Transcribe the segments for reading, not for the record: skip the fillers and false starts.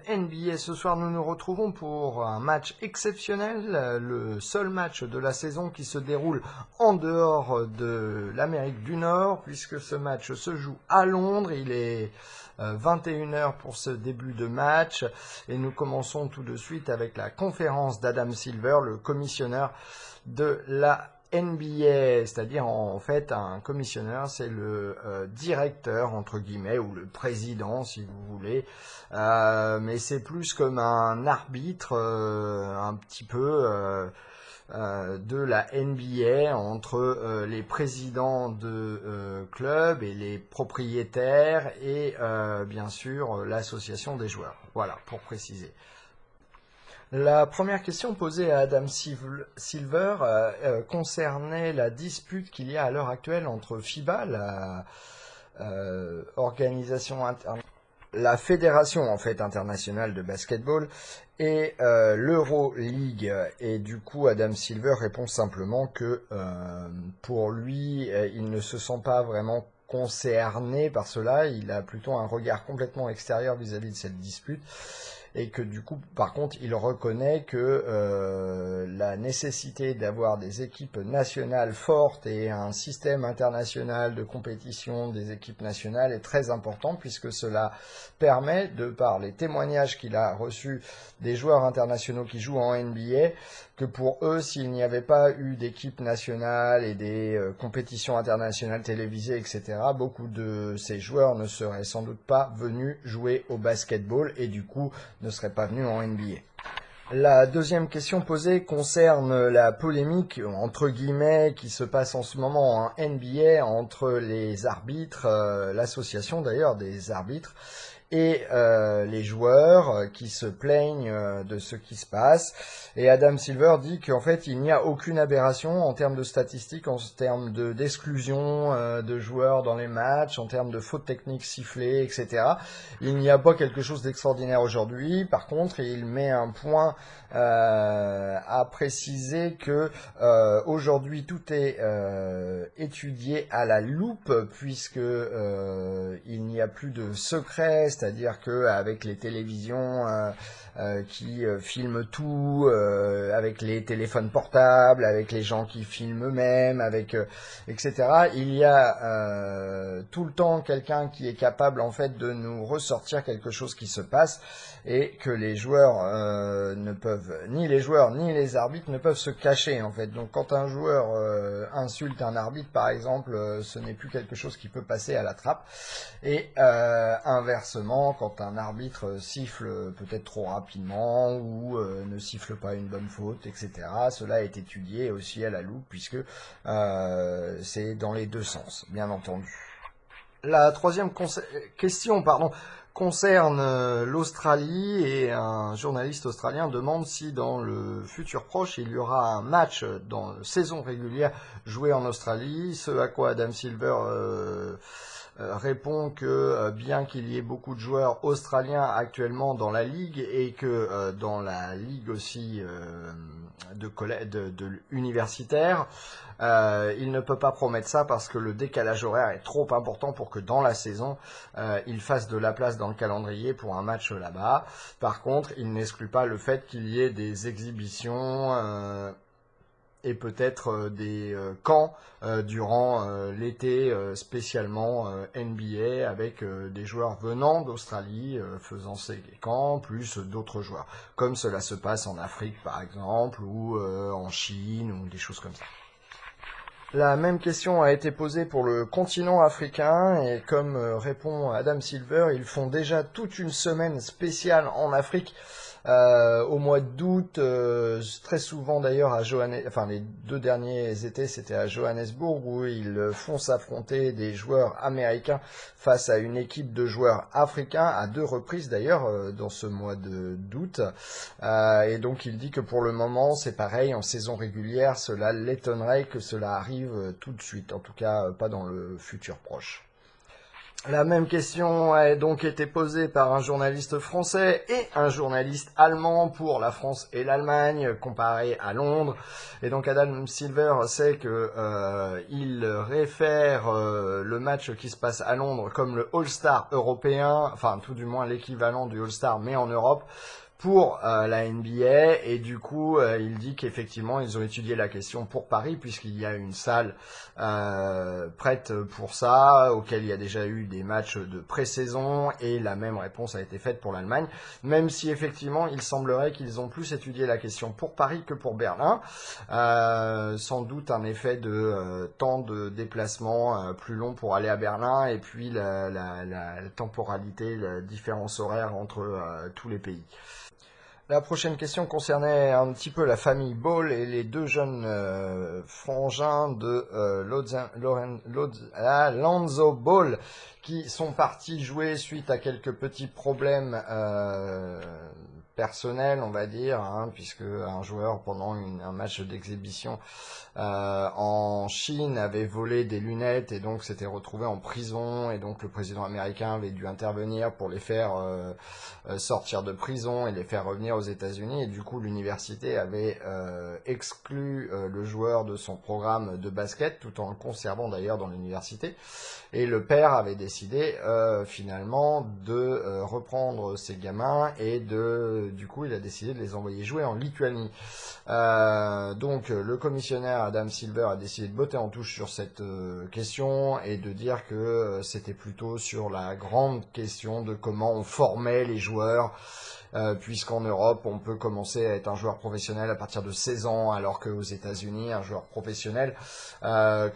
NBA. Ce soir, nous nous retrouvons pour un match exceptionnel, le seul match de la saison qui se déroule en dehors de l'Amérique du Nord, puisque ce match se joue à Londres. Il est 21h pour ce début de match et nous commençons tout de suite avec la conférence d'Adam Silver, le commissionneur de la NBA, c'est-à-dire en fait un commissionneur, c'est le directeur entre guillemets ou le président si vous voulez, mais c'est plus comme un arbitre un petit peu de la NBA entre les présidents de clubs et les propriétaires et bien sûr l'association des joueurs. Voilà pour préciser. La première question posée à Adam Silver concernait la dispute qu'il y a à l'heure actuelle entre FIBA, la la fédération en fait internationale de basketball, et l'Euroleague. Et du coup, Adam Silver répond simplement que pour lui, il ne se sent pas vraiment concerné par cela. Il a plutôt un regard complètement extérieur vis-à-vis de cette dispute. Et que du coup, par contre, il reconnaît que la nécessité d'avoir des équipes nationales fortes et un système international de compétition des équipes nationales est très important, puisque cela permet, de par les témoignages qu'il a reçus des joueurs internationaux qui jouent en NBA, que pour eux, s'il n'y avait pas eu d'équipes nationales et des compétitions internationales télévisées, etc., beaucoup de ces joueurs ne seraient sans doute pas venus jouer au basketball et du coup ne seraient pas venus en NBA. La deuxième question posée concerne la polémique, entre guillemets, qui se passe en ce moment en NBA entre les arbitres, l'association d'ailleurs des arbitres, et les joueurs qui se plaignent de ce qui se passe. Et Adam Silver dit qu'en fait, il n'y a aucune aberration en termes de statistiques, en termes d'exclusion de joueurs dans les matchs, en termes de fautes techniques sifflées, etc. Il n'y a pas quelque chose d'extraordinaire aujourd'hui. Par contre, il met un point à préciser que aujourd'hui, tout est étudié à la loupe, puisque il n'y a plus de secret, c'est-à-dire que avec les télévisions qui filment tout, avec les téléphones portables, avec les gens qui filment eux-mêmes, avec etc. Il y a tout le temps quelqu'un qui est capable en fait de nous ressortir quelque chose qui se passe, et que les joueurs ne peuvent, ni les joueurs ni les arbitres ne peuvent se cacher en fait. Donc quand un joueur insulte un arbitre par exemple, ce n'est plus quelque chose qui peut passer à la trappe. Et inversement, quand un arbitre siffle peut-être trop rapidement ou ne siffle pas une bonne faute, etc., cela est étudié aussi à la loupe, puisque c'est dans les deux sens, bien entendu. La troisième question, concerne l'Australie, et un journaliste australien demande si dans le futur proche il y aura un match dans la saison régulière joué en Australie, ce à quoi Adam Silver répond que bien qu'il y ait beaucoup de joueurs australiens actuellement dans la ligue, et que dans la ligue aussi de universitaire, il ne peut pas promettre ça parce que le décalage horaire est trop important pour que dans la saison il fasse de la place dans le calendrier pour un match là-bas. Par contre, il n'exclut pas le fait qu'il y ait des exhibitions et peut-être des camps durant l'été, spécialement NBA, avec des joueurs venant d'Australie faisant ces camps, plus d'autres joueurs, comme cela se passe en Afrique par exemple, ou en Chine, ou des choses comme ça. La même question a été posée pour le continent africain, et comme répond Adam Silver, ils font déjà toute une semaine spéciale en Afrique au mois d'août, très souvent d'ailleurs à Johannesburg, enfin les deux derniers étés c'était à Johannesburg, où ils font s'affronter des joueurs américains face à une équipe de joueurs africains, à deux reprises d'ailleurs dans ce mois d'août. Et donc il dit que pour le moment c'est pareil en saison régulière, cela l'étonnerait que cela arrive tout de suite, en tout cas pas dans le futur proche. La même question a donc été posée par un journaliste français et un journaliste allemand pour la France et l'Allemagne, comparé à Londres. Et donc Adam Silver sait que il réfère le match qui se passe à Londres comme le All-Star européen, enfin tout du moins l'équivalent du All-Star mais en Europe, pour la NBA, et du coup il dit qu'effectivement ils ont étudié la question pour Paris puisqu'il y a une salle prête pour ça, auquel il y a déjà eu des matchs de pré-saison, et la même réponse a été faite pour l'Allemagne, même si effectivement il semblerait qu'ils ont plus étudié la question pour Paris que pour Berlin, sans doute un effet de temps de déplacement plus long pour aller à Berlin, et puis la temporalité, la différence horaire entre tous les pays. La prochaine question concernait un petit peu la famille Ball et les deux jeunes frangins de Lonzo Ball qui sont partis jouer suite à quelques petits problèmes personnels, on va dire, puisque un joueur pendant un match d'exhibition en Chine avait volé des lunettes et donc s'était retrouvé en prison, et donc le président américain avait dû intervenir pour les faire sortir de prison et les faire revenir aux États-Unis, et du coup l'université avait exclu le joueur de son programme de basket tout en le conservant d'ailleurs dans l'université, et le père avait décidé finalement de reprendre ces gamins, et du coup il a décidé de les envoyer jouer en Lituanie. Donc le commissionnaire Adam Silver a décidé de botter en touche sur cette question et de dire que c'était plutôt sur la grande question de comment on formait les joueurs, puisqu'en Europe on peut commencer à être un joueur professionnel à partir de 16 ans, alors qu'aux États-Unis un joueur professionnel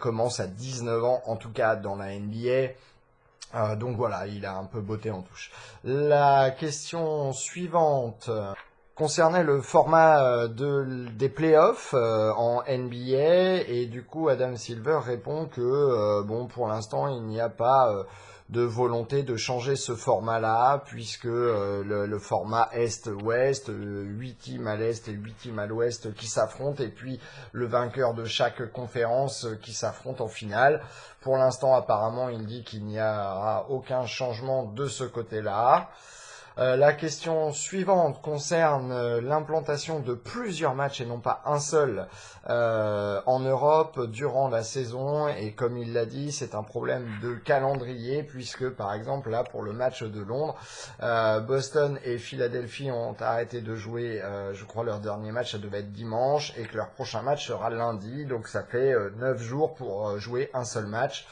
commence à 19 ans, en tout cas dans la NBA. Donc voilà, il a un peu botté en touche. La question suivante concernait le format des playoffs en NBA, et du coup Adam Silver répond que bon, pour l'instant il n'y a pas de volonté de changer ce format-là, puisque le format Est-Ouest, 8 teams à l'Est et 8 teams à l'Ouest qui s'affrontent, et puis le vainqueur de chaque conférence qui s'affronte en finale. Pour l'instant, apparemment, il dit qu'il n'y aura aucun changement de ce côté-là. La question suivante concerne l'implantation de plusieurs matchs et non pas un seul en Europe durant la saison, et comme il l'a dit, c'est un problème de calendrier, puisque par exemple là pour le match de Londres, Boston et Philadelphie ont arrêté de jouer, je crois leur dernier match ça devait être dimanche, et que leur prochain match sera lundi, donc ça fait 9 jours pour jouer un seul match.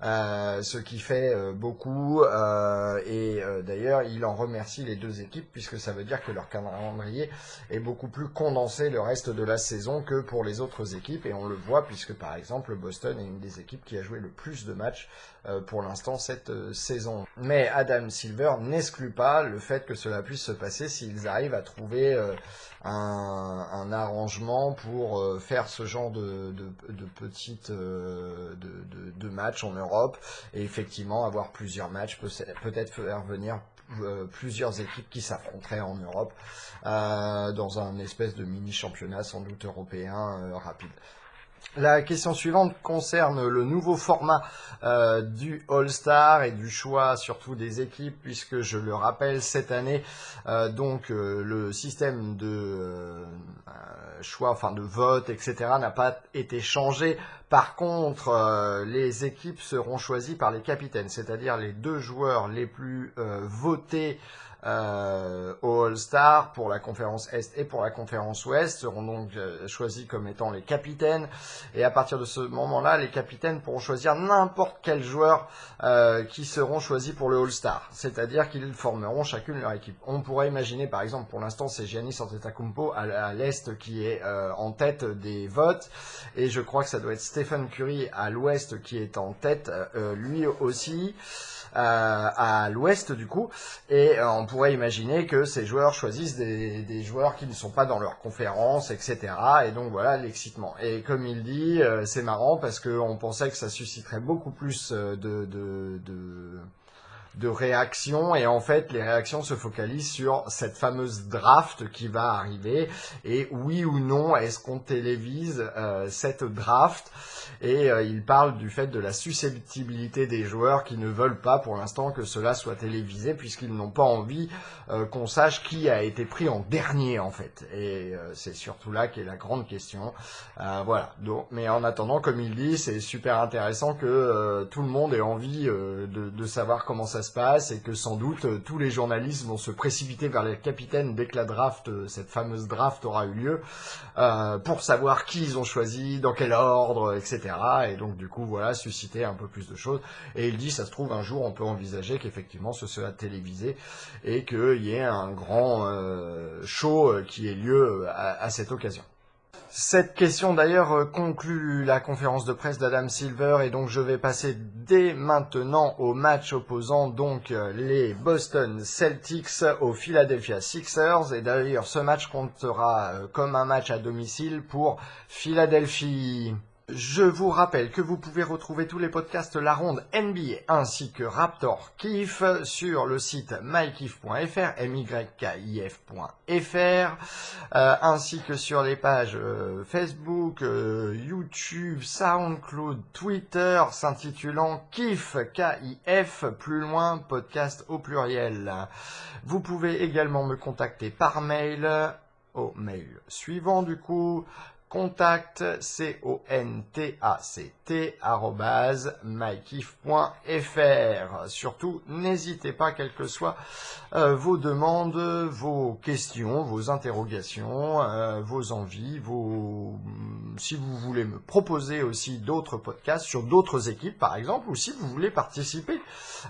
Ce qui fait beaucoup, et d'ailleurs il en remercie les deux équipes, puisque ça veut dire que leur calendrier est beaucoup plus condensé le reste de la saison que pour les autres équipes, et on le voit puisque par exemple Boston est une des équipes qui a joué le plus de matchs pour l'instant cette saison. Mais Adam Silver n'exclut pas le fait que cela puisse se passer s'ils arrivent à trouver un arrangement pour faire ce genre de petites de matchs en Europe, et effectivement avoir plusieurs matchs, peut-être faire venir plusieurs équipes qui s'affronteraient en Europe dans un espèce de mini championnat sans doute européen rapide. La question suivante concerne le nouveau format du All-Star et du choix surtout des équipes, puisque je le rappelle cette année le système de choix, enfin de vote, etc. n'a pas été changé. Par contre, les équipes seront choisies par les capitaines, c'est-à-dire les deux joueurs les plus votés au All-Star pour la conférence Est et pour la conférence Ouest seront donc choisis comme étant les capitaines, et à partir de ce moment-là, les capitaines pourront choisir n'importe quel joueur qui seront choisis pour le All-Star, c'est-à-dire qu'ils formeront chacune leur équipe. On pourrait imaginer, par exemple, pour l'instant c'est Giannis Antetokounmpo à l'Est qui est en tête des votes, et je crois que ça doit être Stephen Curry à l'Ouest qui est en tête lui aussi. À l'Ouest du coup, et on pourrait imaginer que ces joueurs choisissent des joueurs qui ne sont pas dans leur conférence, etc. Et donc voilà l'excitement. Et comme il dit, c'est marrant parce qu'on pensait que ça susciterait beaucoup plus de réactions, et en fait les réactions se focalisent sur cette fameuse draft qui va arriver, et oui ou non est-ce qu'on télévise cette draft, et il parle du fait de la susceptibilité des joueurs qui ne veulent pas pour l'instant que cela soit télévisé, puisqu'ils n'ont pas envie qu'on sache qui a été pris en dernier en fait, et c'est surtout là qu'est la grande question. Voilà. Donc, mais en attendant, comme il dit, c'est super intéressant que tout le monde ait envie de savoir comment ça se passe, et que sans doute tous les journalistes vont se précipiter vers les capitaines dès que la draft, cette fameuse draft aura eu lieu, pour savoir qui ils ont choisi, dans quel ordre, etc. Et donc du coup, voilà, susciter un peu plus de choses. Et il dit, ça se trouve, un jour, on peut envisager qu'effectivement ce soit télévisé, et qu'il y ait un grand show qui ait lieu à cette occasion. Cette question d'ailleurs conclut la conférence de presse d'Adam Silver, et donc je vais passer dès maintenant au match opposant donc les Boston Celtics aux Philadelphia Sixers, et d'ailleurs ce match comptera comme un match à domicile pour Philadelphie. Je vous rappelle que vous pouvez retrouver tous les podcasts La Ronde NBA ainsi que Raptor Kiff sur le site mykiff.fr, mykif.fr, ainsi que sur les pages Facebook, YouTube, SoundCloud, Twitter, s'intitulant Kiff, K-I-F, plus loin, podcast au pluriel. Vous pouvez également me contacter par mail, au mail suivant du coup, contact, contact, @mykiff.fr. Surtout, n'hésitez pas, quelles que soient vos demandes, vos questions, vos interrogations, vos envies, si vous voulez me proposer aussi d'autres podcasts sur d'autres équipes, par exemple, ou si vous voulez participer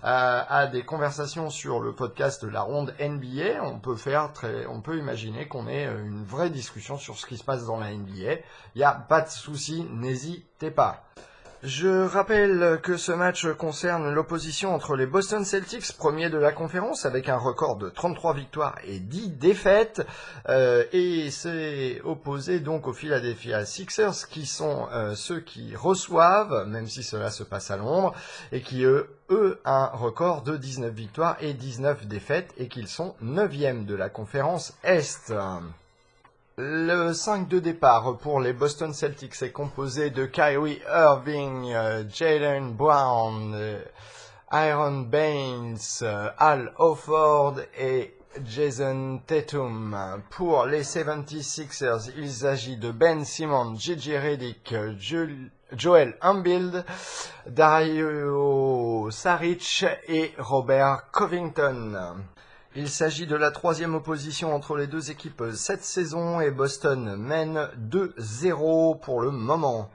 à des conversations sur le podcast de La Ronde NBA, on peut imaginer qu'on ait une vraie discussion sur ce qui se passe dans la NBA. Il n'y a pas de souci, n'hésitez pas. Je rappelle que ce match concerne l'opposition entre les Boston Celtics, premiers de la conférence, avec un record de 33 victoires et 10 défaites, et c'est opposé donc aux Philadelphia Sixers, qui sont ceux qui reçoivent, même si cela se passe à Londres, et qui eux un record de 19 victoires et 19 défaites, et qu'ils sont 9e de la conférence Est. Le 5 de départ pour les Boston Celtics est composé de Kyrie Irving, Jaylen Brown, Aaron Baines, Al Horford et Jason Tatum. Pour les 76ers, il s'agit de Ben Simmons, J.J. Redick, Joel Embiid, Dario Saric et Robert Covington. Il s'agit de la troisième opposition entre les deux équipes cette saison, et Boston mène 2-0 pour le moment.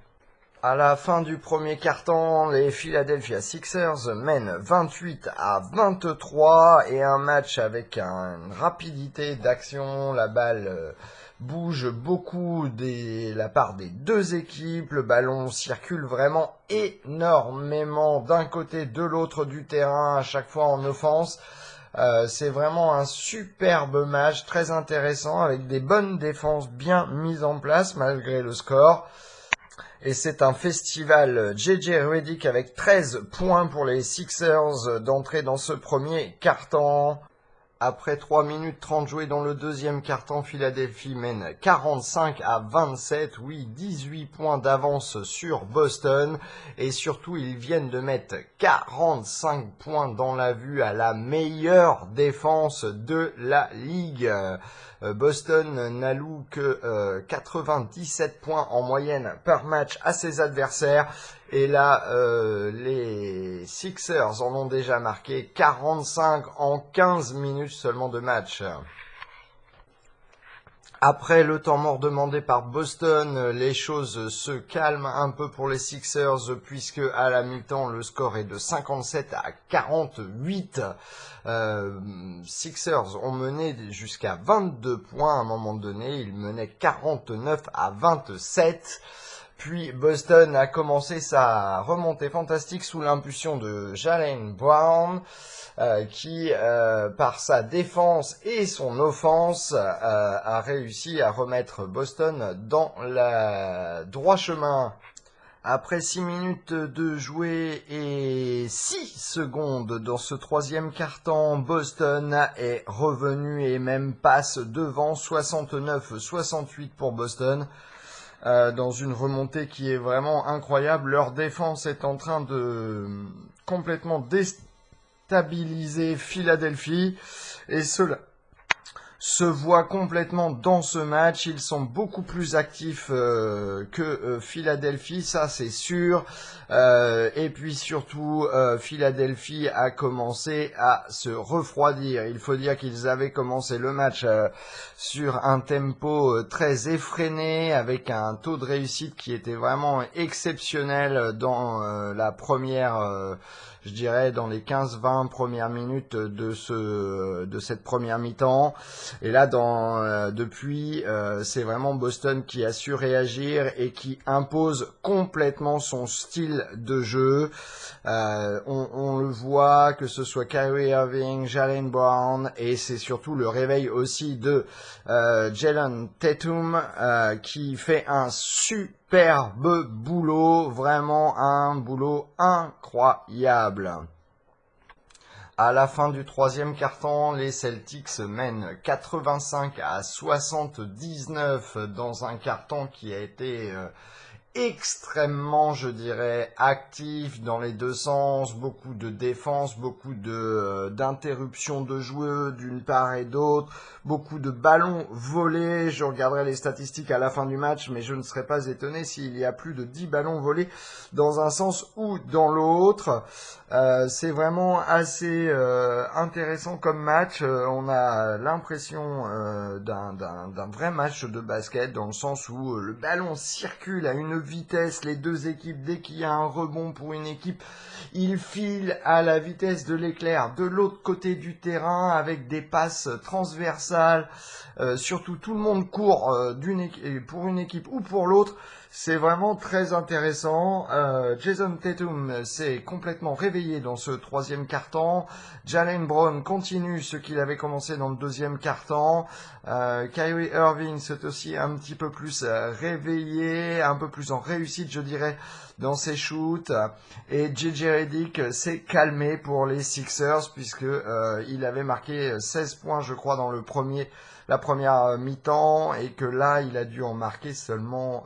À la fin du premier quart-temps, les Philadelphia Sixers mènent 28-23, et un match avec une rapidité d'action. La balle bouge beaucoup de la part des deux équipes. Le ballon circule vraiment énormément d'un côté de l'autre du terrain, à chaque fois en offense. C'est vraiment un superbe match, très intéressant, avec des bonnes défenses bien mises en place malgré le score. Et c'est un festival. J.J. Redick avec 13 points pour les Sixers d'entrée dans ce premier quart-temps. Après 3 minutes 30 jouées dans le deuxième quart-temps, Philadelphie mène 45-27, oui, 18 points d'avance sur Boston. Et surtout, ils viennent de mettre 45 points dans la vue à la meilleure défense de la ligue. Boston n'alloue que 97 points en moyenne par match à ses adversaires. Et là, les Sixers en ont déjà marqué 45 en 15 minutes seulement de match. Après le temps mort demandé par Boston, les choses se calment un peu pour les Sixers, puisque à la mi-temps, le score est de 57-48. Sixers ont mené jusqu'à 22 points à un moment donné. Ils menaient 49-27. Puis Boston a commencé sa remontée fantastique sous l'impulsion de Jaylen Brown, qui, par sa défense et son offense, a réussi à remettre Boston dans le droit chemin. Après 6 minutes de jouer et 6 secondes dans ce troisième quart-temps, Boston est revenu et même passe devant 69-68 pour Boston. Dans une remontée qui est vraiment incroyable. Leur défense est en train de complètement déstabiliser Philadelphie et cela se voit complètement dans ce match. Ils sont beaucoup plus actifs que Philadelphie, ça c'est sûr. Et puis surtout, Philadelphie a commencé à se refroidir. Il faut dire qu'ils avaient commencé le match sur un tempo très effréné, avec un taux de réussite qui était vraiment exceptionnel dans la première... je dirais dans les 15-20 premières minutes de cette première mi-temps. Et là, depuis, c'est vraiment Boston qui a su réagir et qui impose complètement son style de jeu. On le voit, que ce soit Kyrie Irving, Jaylen Brown, et c'est surtout le réveil aussi de Jayson Tatum qui fait un superbe boulot, vraiment un boulot incroyable. À la fin du troisième quart-temps, les Celtics mènent 85-79 dans un quart-temps qui a été extrêmement, je dirais, actif dans les deux sens, beaucoup de défense, beaucoup d'interruptions de jeu d'une part et d'autre, beaucoup de ballons volés. Je regarderai les statistiques à la fin du match, mais je ne serais pas étonné s'il y a plus de 10 ballons volés dans un sens ou dans l'autre. C'est vraiment assez intéressant comme match. On a l'impression d'un vrai match de basket, dans le sens où le ballon circule à une vitesse. Les deux équipes, dès qu'il y a un rebond pour une équipe, ils filent à la vitesse de l'éclair de l'autre côté du terrain, avec des passes transversales. Surtout, tout le monde court pour une équipe ou pour l'autre. C'est vraiment très intéressant. Jayson Tatum s'est complètement réveillé dans ce troisième quart-temps. Jaylen Brown continue ce qu'il avait commencé dans le deuxième quart-temps. Kyrie Irving s'est aussi un petit peu plus réveillé, un peu plus en réussite, je dirais, dans ses shoots. Et JJ Redick s'est calmé pour les Sixers, puisque il avait marqué 16 points, je crois, dans la première mi-temps, et que là, il a dû en marquer seulement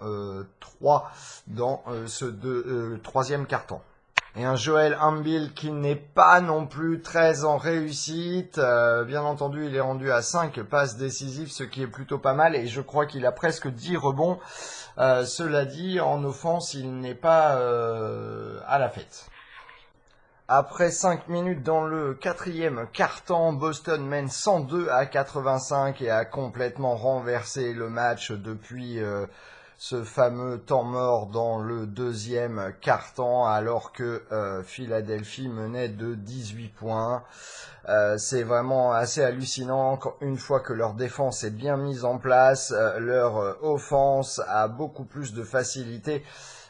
3 dans ce troisième quart-temps. Et un Joel Embiid qui n'est pas non plus très en réussite. Bien entendu, il est rendu à 5 passes décisives, ce qui est plutôt pas mal, et je crois qu'il a presque 10 rebonds. Cela dit, en offense, il n'est pas à la fête. Après 5 minutes dans le quatrième quart-temps, Boston mène 102-85 et a complètement renversé le match depuis ce fameux temps mort dans le deuxième quart-temps, alors que Philadelphie menait de 18 points. C'est vraiment assez hallucinant. Une fois que leur défense est bien mise en place, leur offense a beaucoup plus de facilité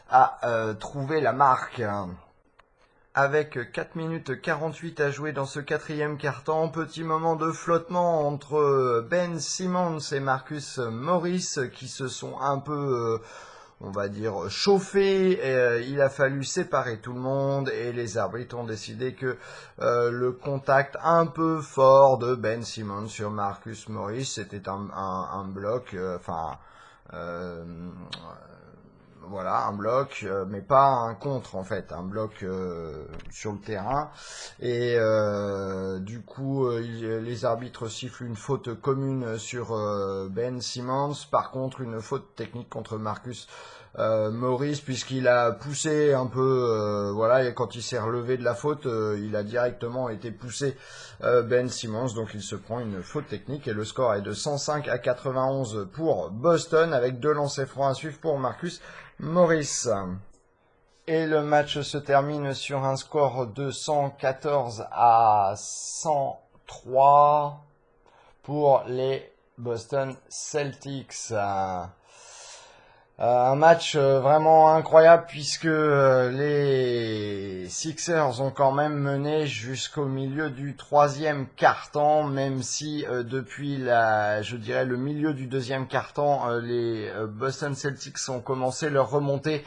à trouver la marque. Avec 4 minutes 48 à jouer dans ce quatrième quart-temps, petit moment de flottement entre Ben Simmons et Marcus Morris qui se sont un peu, on va dire, chauffés. Il a fallu séparer tout le monde et les arbitres ont décidé que le contact un peu fort de Ben Simmons sur Marcus Morris, c'était un bloc, voilà, un bloc, mais pas un contre en fait, un bloc sur le terrain. Et du coup, les arbitres sifflent une faute commune sur Ben Simmons. Par contre, une faute technique contre Marcus Morris, puisqu'il a poussé un peu, voilà, et quand il s'est relevé de la faute, il a directement été poussé Ben Simmons, donc il se prend une faute technique et le score est de 105-91 pour Boston, avec 2 lancers francs à suivre pour Marcus Morris. Et le match se termine sur un score de 114-103 pour les Boston Celtics. Un match vraiment incroyable, puisque les Sixers ont quand même mené jusqu'au milieu du troisième quart-temps, même si depuis je dirais le milieu du deuxième quart-temps, les Boston Celtics ont commencé leur remontée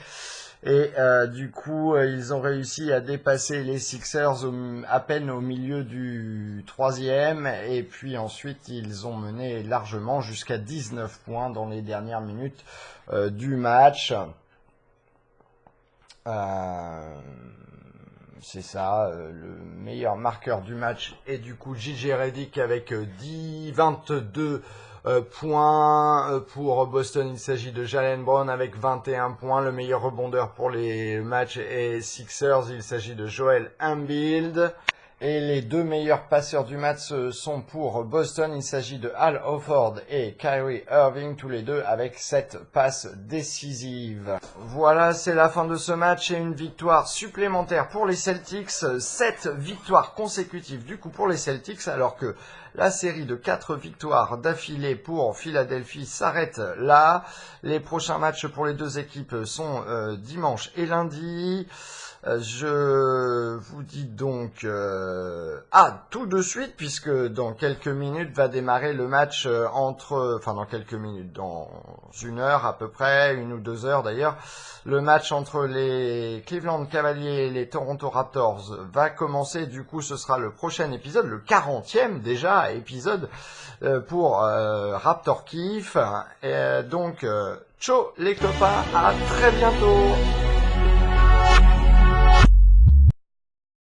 Et du coup, ils ont réussi à dépasser les Sixers à peine au milieu du troisième. Et puis ensuite, ils ont mené largement jusqu'à 19 points dans les dernières minutes du match. C'est ça, le meilleur marqueur du match est du coup J.J. Redick avec 22 points pour Boston. Il s'agit de Jaylen Brown avec 21 points. Le meilleur rebondeur pour les matchs est Sixers. Il s'agit de Joel Embiid. Et les deux meilleurs passeurs du match sont pour Boston. Il s'agit de Al Horford et Kyrie Irving, tous les deux avec 7 passes décisives. Voilà, c'est la fin de ce match et une victoire supplémentaire pour les Celtics. 7 victoires consécutives du coup pour les Celtics, alors que la série de 4 victoires d'affilée pour Philadelphie s'arrête là. Les prochains matchs pour les deux équipes sont dimanche et lundi. Je vous dis donc tout de suite, puisque dans quelques minutes va démarrer le match dans quelques minutes, dans une heure à peu près, 1 ou 2 heures d'ailleurs, le match entre les Cleveland Cavaliers et les Toronto Raptors va commencer. Du coup, ce sera le prochain épisode, le 40e déjà épisode pour Raptor Kiff. Et donc, ciao les copains, à très bientôt.